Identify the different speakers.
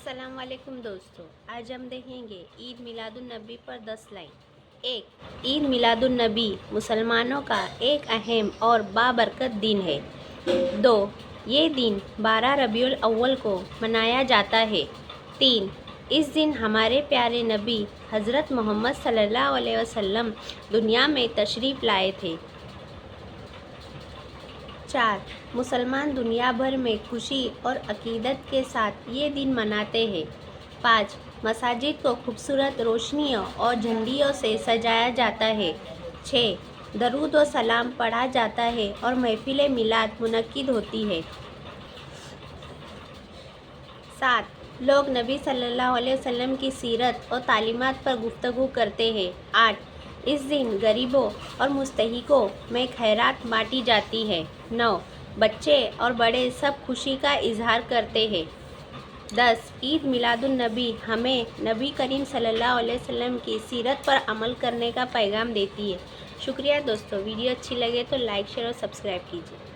Speaker 1: السلام علیکم دوستو، آج ہم دیکھیں گے عید میلاد النبی پر 10 لائن۔ 1. عید میلاد النبی مسلمانوں کا ایک اہم اور بابرکت دن ہے۔ 2. یہ دن 12 ربیع الاول کو منایا جاتا ہے۔ 3. اس دن ہمارے پیارے نبی حضرت محمد صلی اللہ علیہ وسلم دنیا میں تشریف لائے تھے۔ 4. مسلمان دنیا بھر میں خوشی اور عقیدت کے ساتھ یہ دن مناتے ہیں۔ 5. مساجد کو خوبصورت روشنیوں اور جھنڈیوں سے سجایا جاتا ہے۔ 6. درود و سلام پڑھا جاتا ہے اور محفل میلاد منعقد ہوتی ہے۔ 7. لوگ نبی صلی اللہ علیہ وسلم کی سیرت اور تعلیمات پر گفتگو کرتے ہیں۔ 8. اس دن غریبوں اور مستحقوں میں خیرات بانٹی جاتی ہے۔ 9. بچے اور بڑے سب خوشی کا اظہار کرتے ہیں۔ 10. عید میلاد النبی ہمیں نبی کریم صلی اللہ علیہ وسلم کی سیرت پر عمل کرنے کا پیغام دیتی ہے۔ شکریہ دوستو، ویڈیو اچھی لگے تو لائک، شیئر اور سبسکرائب کیجیے۔